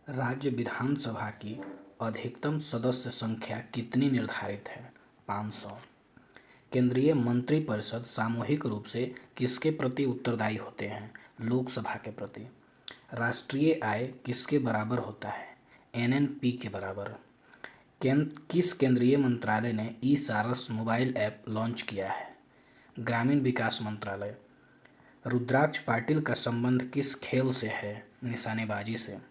राज्य विधानसभा की अधिकतम सदस्य संख्या कितनी निर्धारित है? 500। केंद्रीय मंत्रिपरिषद सामूहिक रूप से किसके प्रति उत्तरदायी होते हैं? लोकसभा के प्रति। राष्ट्रीय आय किसके बराबर होता है? एनएनपी के बराबर। किस केंद्रीय मंत्रालय ने ई सारस मोबाइल ऐप लॉन्च किया है? ग्रामीण विकास मंत्रालय। रुद्राक्ष पाटिल का संबंध किस खेल से है? निशानेबाजी से।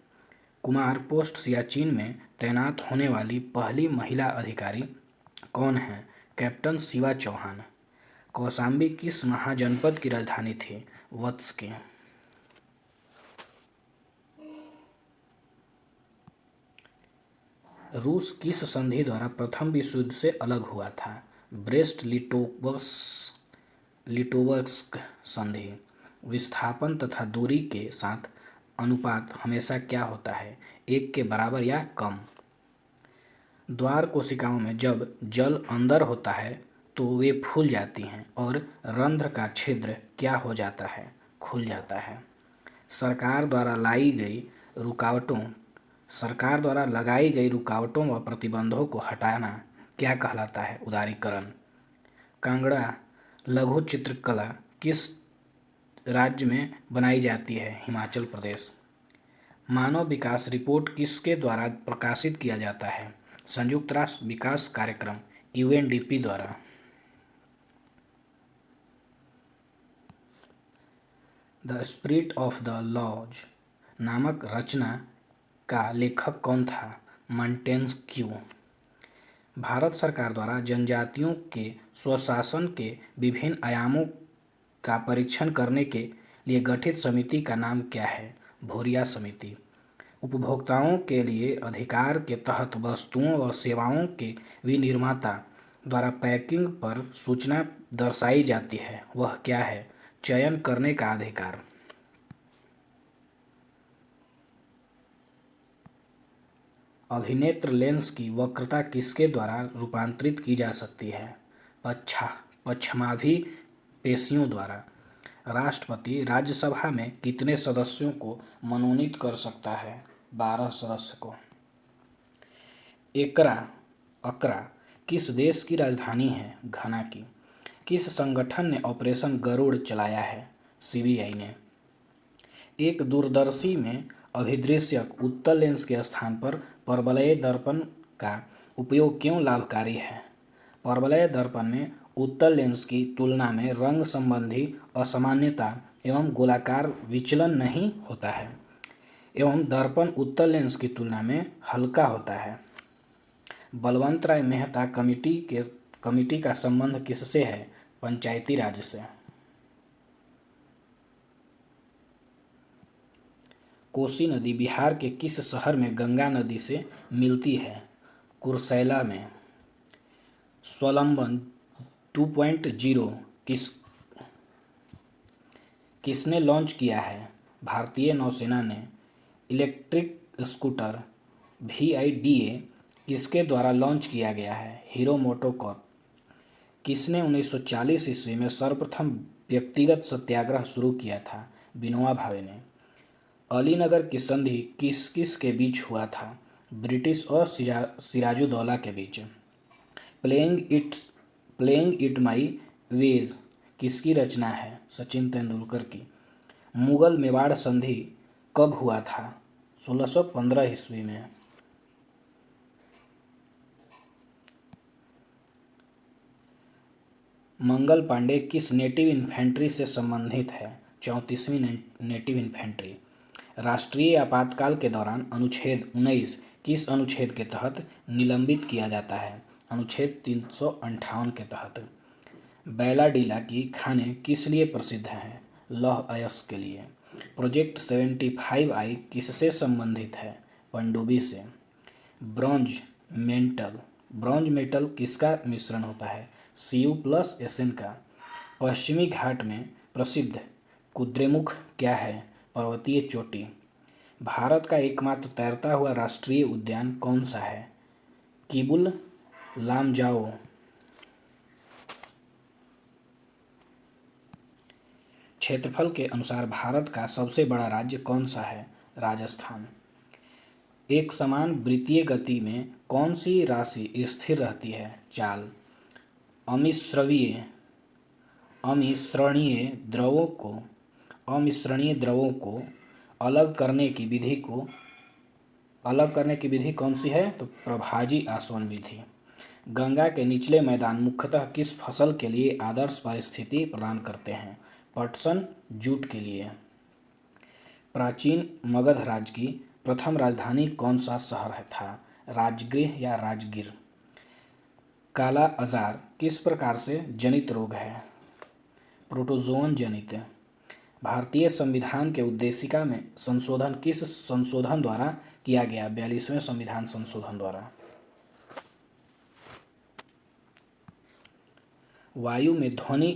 कुमार पोस्ट सियाचिन में तैनात होने वाली पहली महिला अधिकारी कौन है? कैप्टन शिवा चौहान। कौशाम्बी किस महाजनपद की राजधानी थी? वत्स की। रूस किस संधि द्वारा प्रथम विश्व युद्ध से अलग हुआ था? ब्रेस्ट लिटोवस्क संधि। विस्थापन तथा दूरी के साथ अनुपात हमेशा क्या होता है? 1 के बराबर या कम। द्वार कोशिकाओं में जब जल अंदर होता है तो वे फूल जाती हैं और रंध्र का छिद्र क्या हो जाता है? खुल जाता है। सरकार द्वारा लगाई गई रुकावटों व प्रतिबंधों को हटाना क्या कहलाता है? उदारीकरण। कांगड़ा लघु चित्रकला किस राज्य में बनाई जाती है? हिमाचल प्रदेश। मानव विकास रिपोर्ट किसके द्वारा प्रकाशित किया जाता है? संयुक्त राष्ट्र विकास कार्यक्रम यूएनडीपी द्वारा। The spirit of the laws नामक रचना का लेखक कौन था? मॉन्टेस्क्यू। भारत सरकार द्वारा जनजातियों के स्वशासन के विभिन्न आयामों का परीक्षण करने के लिए गठित समिति का नाम क्या है? भूरिया समिति। उपभोक्ताओं के लिए अधिकार के तहत वस्तुओं व सेवाओं के विनिर्माता द्वारा पैकिंग पर सूचना दर्शाई जाती है, वह क्या है? चयन करने का अधिकार। अभिनेत्र लेंस की वक्रता किसके द्वारा रूपांतरित की जा सकती है? पश्चमाभि पेशियों द्वारा। राष्ट्रपति राज्यसभा में कितने सदस्यों को मनोनीत कर सकता है? 12 सदस्य को। अकरा किस देश की राजधानी है? घाना की। किस संगठन ने ऑपरेशन गरुड़ चलाया है? सीबीआई ने। एक दूरदर्शी में अभिदृश्यक उत्तल लेंस के स्थान पर परवलय दर्पण का उपयोग क्यों लाभकारी है? परवलय दर्पण में उत्तल लेंस की तुलना में रंग संबंधी असामान्यता एवं गोलाकार विचलन नहीं होता है एवं दर्पण उत्तल लेंस की तुलना में हल्का होता है। बलवंत राय मेहता कमिटी का संबंध किससे है? पंचायती राज से। कोसी नदी बिहार के किस शहर में गंगा नदी से मिलती है? कुर्सेला में। स्वावलंबन 2.0 किसने लॉन्च किया है? भारतीय नौसेना ने। इलेक्ट्रिक स्कूटर VIDA किसके द्वारा लॉन्च किया गया है? Hero MotoCorp. किसने 1940 ईस्वी में सर्वप्रथम व्यक्तिगत सत्याग्रह शुरू किया था? विनोबा भावे ने। अलीनगर की संधि किस किस के बीच हुआ था? ब्रिटिश और सिराजुद्दौला के बीच। प्लेइंग इट माई वेज किसकी रचना है? सचिन तेंदुलकर की। मुगल मेवाड़ संधि कब हुआ था? 1615 ईस्वी में। मंगल पांडे किस नेटिव इन्फेंट्री से संबंधित है? 34वीं नेटिव इन्फेंट्री। राष्ट्रीय आपातकाल के दौरान अनुच्छेद 19 किस अनुच्छेद के तहत निलंबित किया जाता है? अनुच्छेद 358 के तहत। बैलाडीला की खानें किस लिए प्रसिद्ध हैं? लौह अयस्क के लिए। प्रोजेक्ट 75I किससे संबंधित है? पनडुब्बी से। ब्रॉन्ज मेटल किसका मिश्रण होता है? Cu+Sn का। पश्चिमी घाट में प्रसिद्ध कुद्रेमुख क्या है? पर्वतीय चोटी। भारत का एकमात्र तैरता हुआ राष्ट्रीय उद्यान कौन सा है? किबुल लामजाओ। क्षेत्रफल के अनुसार भारत का सबसे बड़ा राज्य कौन सा है? राजस्थान। एक समान वृत्तीय गति में कौन सी राशि स्थिर रहती है? चाल। अमिश्रणीय अमिश्रणीय द्रवों को अमिश्रणीय द्रवों को अलग करने की विधि कौन सी है? तो प्रभाजी आसवन विधि। गंगा के निचले मैदान मुख्यतः किस फसल के लिए आदर्श परिस्थिति प्रदान करते हैं? पटसन, जूट के लिए। प्राचीन मगध राज्य की प्रथम राजधानी कौन सा शहर था? राजगृह या राजगीर। काला अजार किस प्रकार से जनित रोग है? प्रोटोजोअन जनित। भारतीय संविधान के उद्देशिका में संशोधन किस संशोधन द्वारा किया गया? 42वें संविधान संशोधन द्वारा। वायु में ध्वनि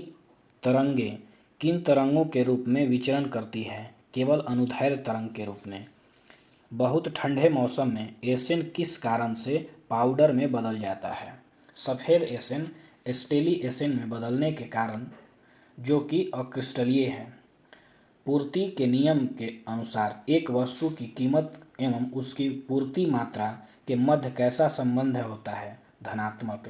तरंगें किन तरंगों के रूप में विचरण करती है? केवल अनुदैर्ध्य तरंग के रूप में। बहुत ठंडे मौसम में एसेन किस कारण से पाउडर में बदल जाता है? सफ़ेद एसेन स्टेली एसेन में बदलने के कारण, जो कि अक्रिस्टलीय है। पूर्ति के नियम के अनुसार एक वस्तु की कीमत एवं उसकी पूर्ति मात्रा के मध्य कैसा संबंध होता है? धनात्मक।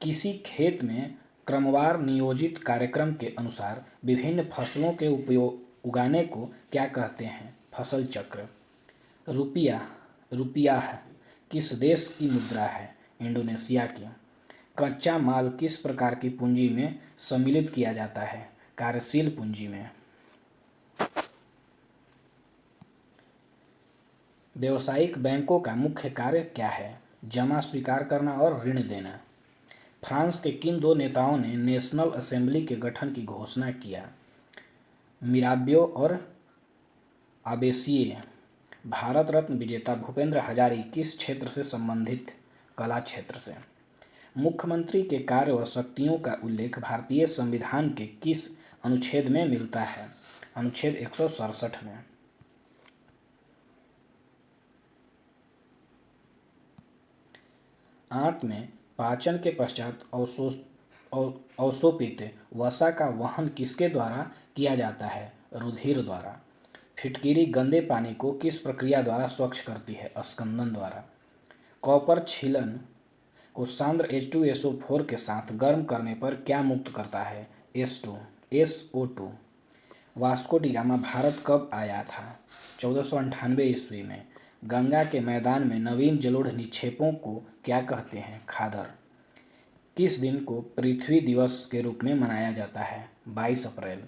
किसी खेत में क्रमवार नियोजित कार्यक्रम के अनुसार विभिन्न फसलों के उगाने को क्या कहते हैं? फसल चक्र। रुपया किस देश की मुद्रा है? इंडोनेशिया की। कच्चा माल किस प्रकार की पूंजी में सम्मिलित किया जाता है? कार्यशील पूंजी में। व्यावसायिक बैंकों का मुख्य कार्य क्या है? जमा स्वीकार करना और ऋण देना। फ्रांस के किन दो नेताओं ने नेशनल असेंबली के गठन की घोषणा किया? मिराबियो और आबेसिये। भारत रत्न विजेता भूपेंद्र हजारी किस क्षेत्र से संबंधित? कला क्षेत्र से। मुख्यमंत्री के कार्य व शक्तियों का उल्लेख भारतीय संविधान के किस अनुच्छेद में मिलता है? अनुच्छेद 167 में। आंत में पाचन के पश्चात अवशोषित वसा का वहन किसके द्वारा किया जाता है? रुधिर द्वारा। फिटकिरी गंदे पानी को किस प्रक्रिया द्वारा स्वच्छ करती है? स्कंदन द्वारा। कॉपर छीलन को सांद्र H2SO4 के साथ गर्म करने पर क्या मुक्त करता है? SO2। Vasco D gamma Bharat कब आया था? 1498 ईस्वी में। गंगा के मैदान में नवीन जलोढ़ निक्षेपों को क्या कहते हैं? खादर। किस दिन को पृथ्वी दिवस के रूप में मनाया जाता है? 22 अप्रैल।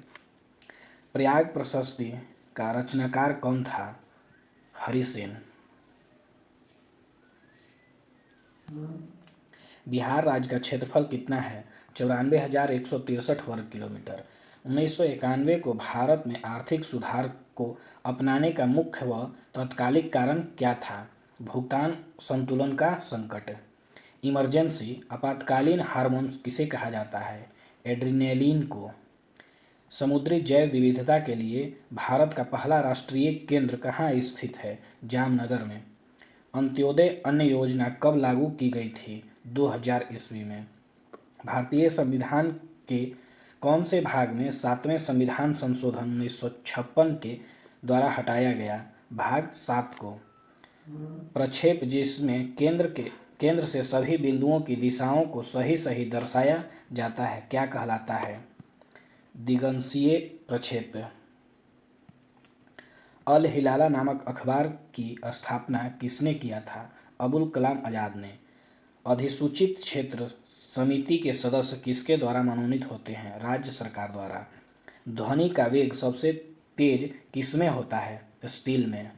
प्रयाग प्रशस्ति का रचनाकार कौन था? हरिसेन। बिहार राज्य का क्षेत्रफल कितना है? 94,163 वर्ग किलोमीटर। 1991 को भारत में आर्थिक सुधार को अपनाने का मुख्य व तत्कालिक कारण क्या था? भुगतान संतुलन का संकट। इमरजेंसी आपातकालीन हार्मोन किसे कहा जाता है? एड्रिनेलिन को। समुद्री जैव विविधता के लिए भारत का पहला राष्ट्रीय केंद्र कहाँ स्थित है? जामनगर में। अंत्योदय अन्न योजना कब लागू की गई थी? 2000 ईस्वी में। भारतीय संविधान के कौन से भाग में 7वें संविधान संशोधन 1956 के द्वारा हटाया गया? भाग 7 को। प्रक्षेप जिसमें केंद्र से सभी बिंदुओं की दिशाओं को सही सही दर्शाया जाता है क्या कहलाता है? दिगंशीय प्रक्षेप। अल हिलाला नामक अखबार की स्थापना किसने किया था? अबुल कलाम आज़ाद ने। अधिसूचित क्षेत्र समिति के सदस्य किसके द्वारा मनोनीत होते हैं? राज्य सरकार द्वारा। ध्वनि का वेग सबसे तेज किसमें होता है? स्टील में।